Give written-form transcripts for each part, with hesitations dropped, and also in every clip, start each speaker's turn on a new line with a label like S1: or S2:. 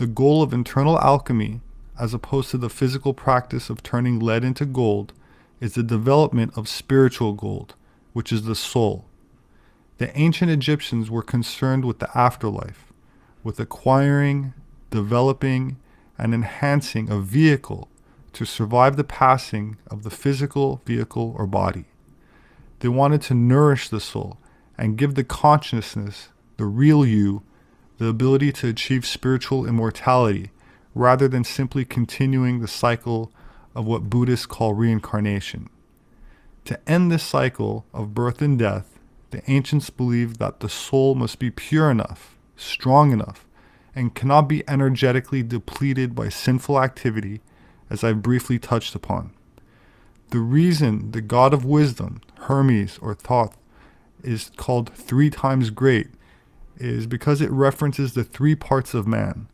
S1: The goal of internal alchemy, as opposed to the physical practice of turning lead into gold, is the development of spiritual gold, which is the soul. The ancient Egyptians were concerned with the afterlife, with acquiring, developing, and enhancing a vehicle to survive the passing of the physical vehicle or body. They wanted to nourish the soul and give the consciousness, the real you, the ability to achieve spiritual immortality, rather than simply continuing the cycle of what Buddhists call reincarnation. To end this cycle of birth and death, the ancients believed that the soul must be pure enough, strong enough, and cannot be energetically depleted by sinful activity, as I've briefly touched upon. The reason the god of wisdom, Hermes or Thoth, is called 3 times great is because it references the 3 parts of man,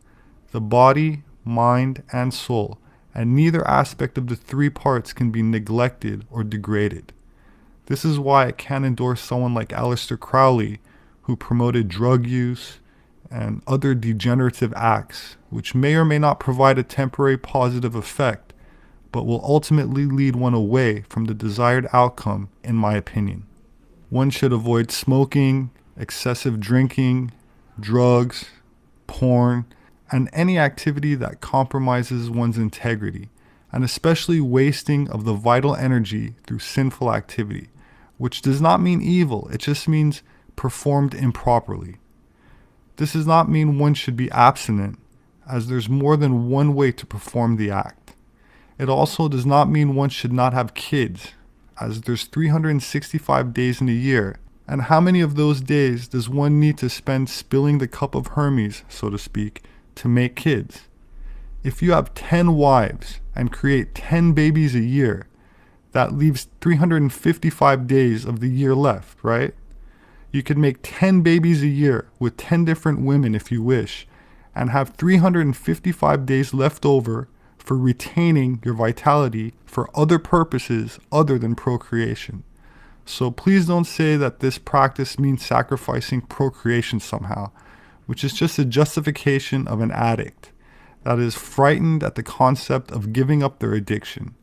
S1: the body, mind, and soul, and neither aspect of the 3 parts can be neglected or degraded. This is why I can't endorse someone like Aleister Crowley, who promoted drug use and other degenerative acts, which may or may not provide a temporary positive effect, but will ultimately lead one away from the desired outcome, in my opinion. One should avoid smoking, excessive drinking, drugs, porn, and any activity that compromises one's integrity, and especially wasting of the vital energy through sinful activity, which does not mean evil, it just means performed improperly. This does not mean one should be abstinent, as there's more than one way to perform the act. It also does not mean one should not have kids, as there's 365 days in a year, and how many of those days does one need to spend spilling the cup of Hermes, so to speak, to make kids? If you have 10 wives and create 10 babies a year, that leaves 355 days of the year left, right? You could make 10 babies a year with 10 different women if you wish, and have 355 days left over for retaining your vitality for other purposes other than procreation. So please don't say that this practice means sacrificing procreation somehow, which is just a justification of an addict that is frightened at the concept of giving up their addiction.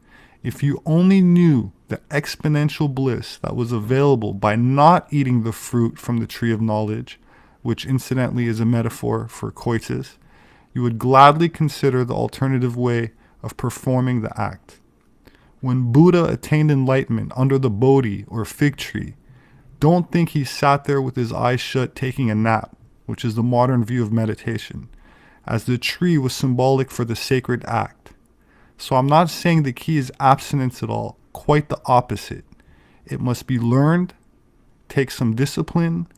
S1: If you only knew the exponential bliss that was available by not eating the fruit from the tree of knowledge, which incidentally is a metaphor for coitus, you would gladly consider the alternative way of performing the act. When Buddha attained enlightenment under the Bodhi or fig tree, don't think he sat there with his eyes shut taking a nap, which is the modern view of meditation, as the tree was symbolic for the sacred act. So I'm not saying the key is abstinence at all, quite the opposite. It must be learned, take some discipline,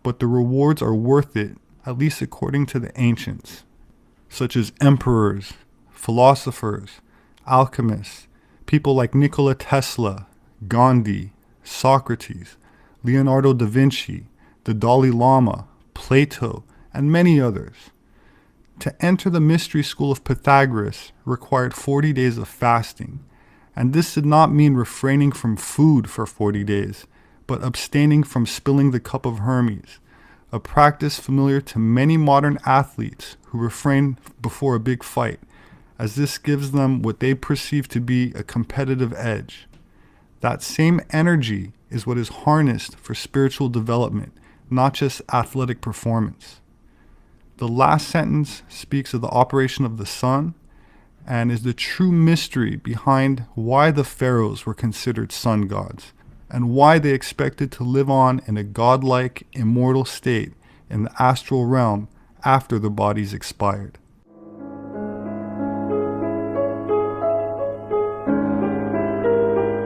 S1: but the rewards are worth it, at least according to the ancients, such as emperors, philosophers, alchemists, people like Nikola Tesla, Gandhi, Socrates, Leonardo da Vinci, the Dalai Lama, Plato, and many others. To enter the mystery school of Pythagoras required 40 days of fasting, and this did not mean refraining from food for 40 days, but abstaining from spilling the cup of Hermes, a practice familiar to many modern athletes who refrain before a big fight, as this gives them what they perceive to be a competitive edge. That same energy is what is harnessed for spiritual development, not just athletic performance. The last sentence speaks of the operation of the sun and is the true mystery behind why the pharaohs were considered sun gods and why they expected to live on in a godlike, immortal state in the astral realm after their bodies expired.